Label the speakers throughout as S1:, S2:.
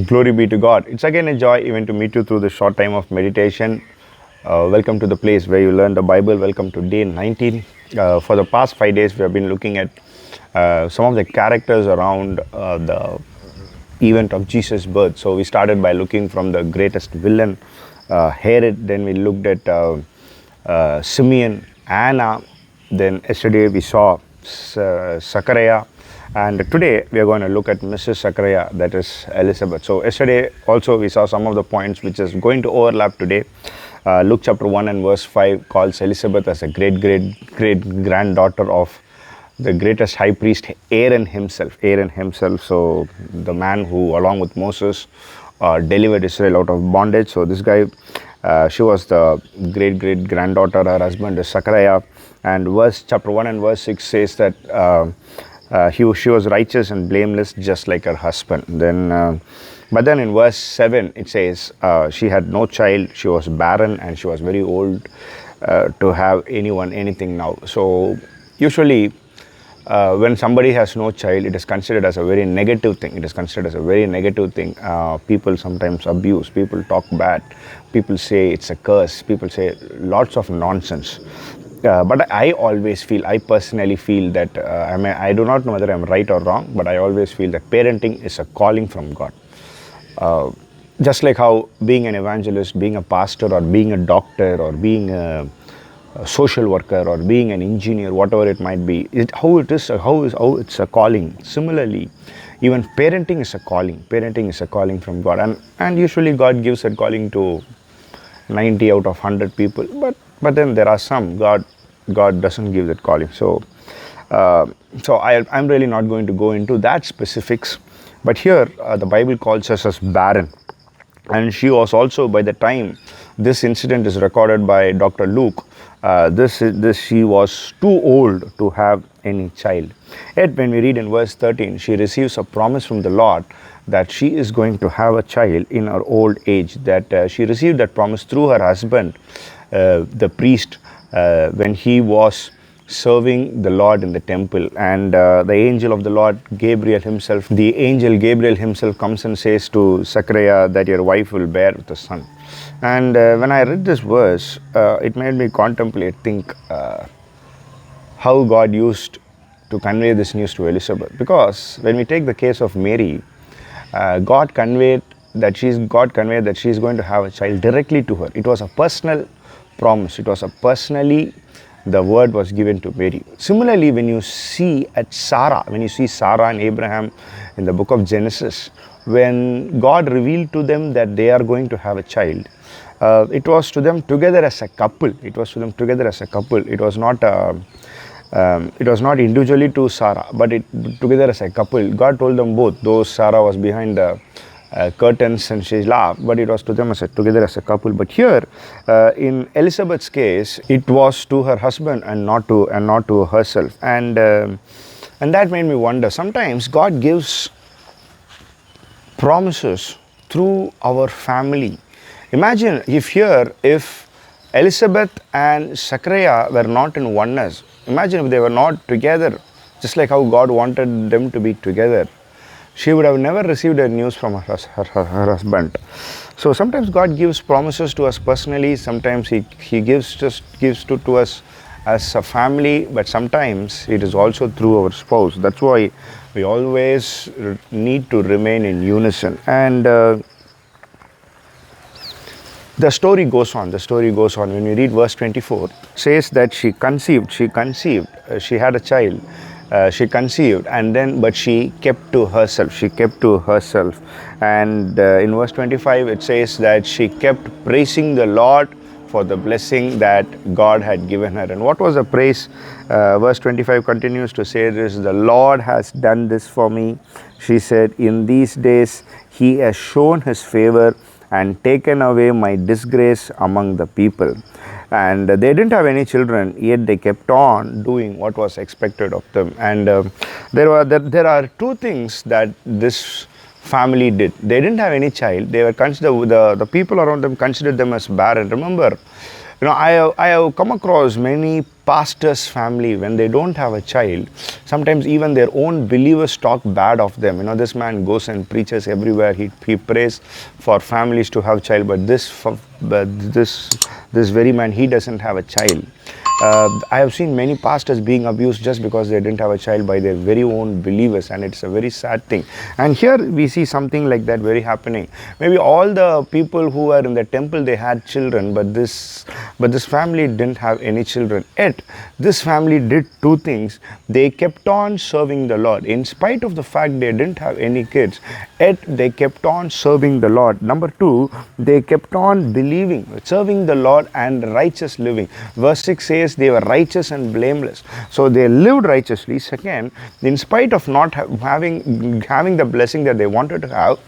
S1: Glory be to God. It's again a joy even to meet you through this short time of meditation. Welcome to the place where you learn the Bible. Welcome to day 19. For the past 5 days, we have been looking at some of the characters around the event of Jesus' birth. So we started by looking from the greatest villain, Herod. Then we looked at Simeon, Anna. Then yesterday we saw Zachariah. And today we are going to look at Mrs. Zachariah, that is Elizabeth. So yesterday also we saw some of the points which is going to overlap today. Luke chapter 1 and verse 5 calls Elizabeth as a great granddaughter of the greatest high priest Aaron himself. So the man who along with Moses delivered Israel out of bondage. So this guy, she was the great granddaughter. Her husband is Zachariah. And chapter 1 and verse 6 says that she was righteous and blameless just like her husband. But then in verse 7 it says she had no child, she was barren, and she was very old to have anything now. So usually when somebody has no child, it is considered as a very negative thing. People sometimes abuse, people talk bad, people say it's a curse, people say lots of nonsense. But I personally feel that, I do not know whether I'm right or wrong, but I always feel that parenting is a calling from God. Just like how being an evangelist, being a pastor, or being a doctor, or being a social worker, or being an engineer, whatever it might be, how it's a calling. Similarly, even parenting is a calling from God, and usually God gives that calling to 90 out of 100 people, but then there are some God doesn't give that calling. So I'm really not going to go into that specifics, but here the Bible calls us as barren, and she was also, by the time this incident is recorded by Dr. Luke, she was too old to have any child. Yet when we read in verse 13, she receives a promise from the Lord that she is going to have a child in her old age, that she received that promise through her husband, the priest, when he was serving the Lord in the temple. And the angel Gabriel himself comes and says to Zachariah that your wife will bear with a son. And when I read this verse, it made me think how God used to convey this news to Elizabeth. Because when we take the case of Mary, God conveyed that she's going to have a child directly to her. It was a personal promise. The word was given to Mary. Similarly, when you see Sarah and Abraham in the book of Genesis, when God revealed to them that they are going to have a child, it was to them together as a couple. It was not individually to Sarah, but together as a couple. God told them both, though Sarah was behind the curtains and she laughed, but it was to them together as a couple. But here, in Elizabeth's case, it was to her husband and not to herself. And that made me wonder. Sometimes God gives promises through our family. Imagine if Elizabeth and Zachariah were not in oneness. Imagine if they were not together, just like how God wanted them to be together. She would have never received a news from her husband. So sometimes God gives promises to us personally. Sometimes He gives to us as a family, but sometimes it is also through our spouse. That's why we always need to remain in unison. And the story goes on. When we read verse 24, says that she conceived, she had a child, she conceived, but she kept to herself. And in verse 25, it says that she kept praising the Lord for the blessing that God had given her. And what was the praise? Verse 25 continues to say this: the Lord has done this for me. She said, in these days He has shown His favor and taken away my disgrace among the people. And they didn't have any children, yet they kept on doing what was expected of them. And there are two things that this family did. They didn't have any child. They were considered, the people around them considered them as barren. Remember, I have come across many pastors' family when they don't have a child. Sometimes even their own believers talk bad of them. This man goes and preaches everywhere. He prays for families to have child, but this very man, he doesn't have a child. I have seen many pastors being abused just because they didn't have a child by their very own believers, and it's a very sad thing. And here we see something like that very happening. Maybe all the people who were in the temple, they had children, but this family didn't have any children. Yet this family did two things. They kept on serving the Lord in spite of the fact they didn't have any kids. Yet they kept on serving the Lord. Number two, they kept on believing, serving the Lord and righteous living. Verse 6 says they were righteous and blameless. So they lived righteously. Second, in spite of not having the blessing that they wanted to have,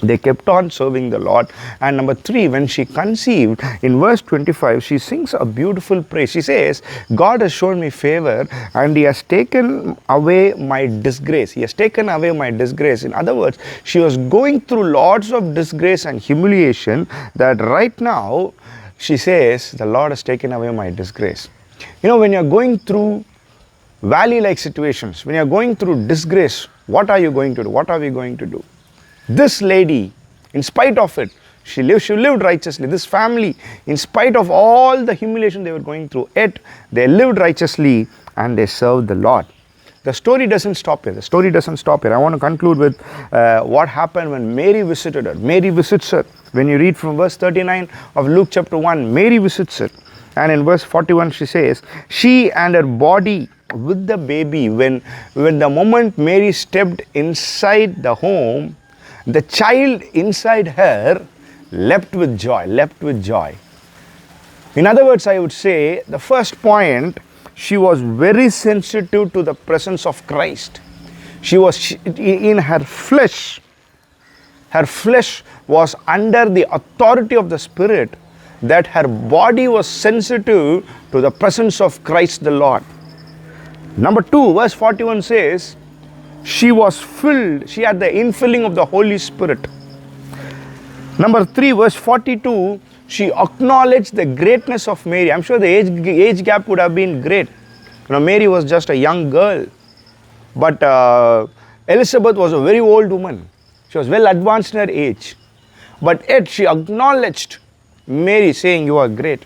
S1: they kept on serving the Lord. And number three, when she conceived, in verse 25, she sings a beautiful praise. She says, God has shown me favor and He has taken away my disgrace. He has taken away my disgrace. In other words, she was going through lots of disgrace and humiliation, that right now, she says, the Lord has taken away my disgrace. When you're going through valley-like situations, when you're going through disgrace, what are you going to do? What are we going to do? This lady, in spite of it, she lived righteously. This family, in spite of all the humiliation they were going through, yet they lived righteously and they served the Lord. The story doesn't stop here. I want to conclude with what happened when Mary visited her. Mary visits her. When you read from verse 39 of Luke chapter 1, Mary visits her. And in verse 41 she says, she and her body with the baby, when the moment Mary stepped inside the home, the child inside her leapt with joy. In other words, I would say, the first point, she was very sensitive to the presence of Christ. She was in her flesh. Her flesh was under the authority of the Spirit, that her body was sensitive to the presence of Christ the Lord. Number 2, verse 41 says, she was filled, she had the infilling of the Holy Spirit. Number 3, verse 42, she acknowledged the greatness of Mary. I'm sure the age gap would have been great. Mary was just a young girl. But Elizabeth was a very old woman. She was well advanced in her age. But yet she acknowledged Mary, saying, you are great.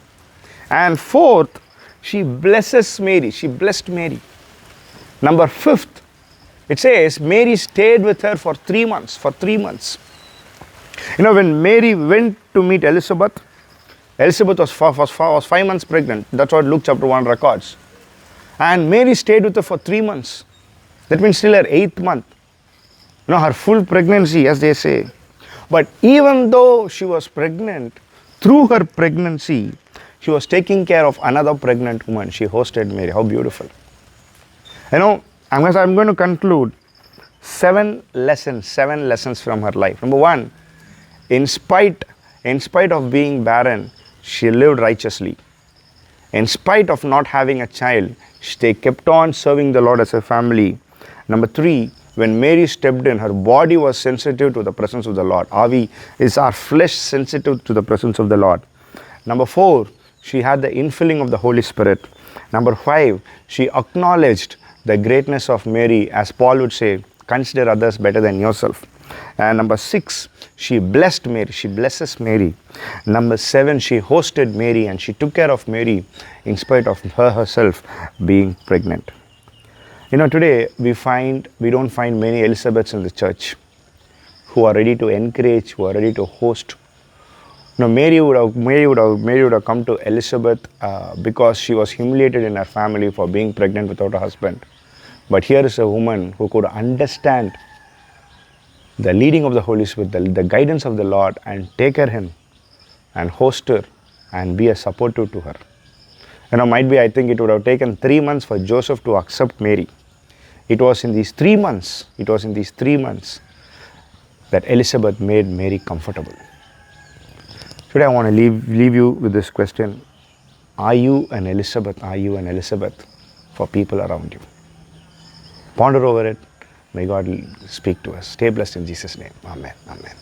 S1: And fourth, she blesses Mary. She blessed Mary. Number 5, it says Mary stayed with her for 3 months. When Mary went to meet Elizabeth, Elizabeth was 5 months pregnant. That's what Luke chapter 1 records. And Mary stayed with her for 3 months. That means still her 8th month. Her full pregnancy, as they say. But even though she was pregnant, through her pregnancy, she was taking care of another pregnant woman. She hosted Mary. How beautiful. I'm going to conclude 7 lessons from her life. Number 1, in spite of being barren, she lived righteously. In spite of not having a child, they kept on serving the Lord as a family. Number 3, when Mary stepped in, her body was sensitive to the presence of the Lord. Is our flesh sensitive to the presence of the Lord? Number 4, she had the infilling of the Holy Spirit. Number 5, she acknowledged the greatness of Mary, as Paul would say, consider others better than yourself. And number 6, she blessed Mary. She blesses Mary. Number 7, she hosted Mary and she took care of Mary in spite of her herself being pregnant. Today we don't find many Elizabeths in the church who are ready to encourage, who are ready to host. Mary would have come to Elizabeth because she was humiliated in her family for being pregnant without a husband. But here is a woman who could understand the leading of the Holy Spirit, the guidance of the Lord, and take her in and host her and be a supportive to her. I think it would have taken 3 months for Joseph to accept Mary. It was in these 3 months that Elizabeth made Mary comfortable. Today I want to leave you with this question. Are you an Elizabeth? Are you an Elizabeth for people around you? Ponder over it. May God speak to us. Stay blessed in Jesus' name. Amen. Amen.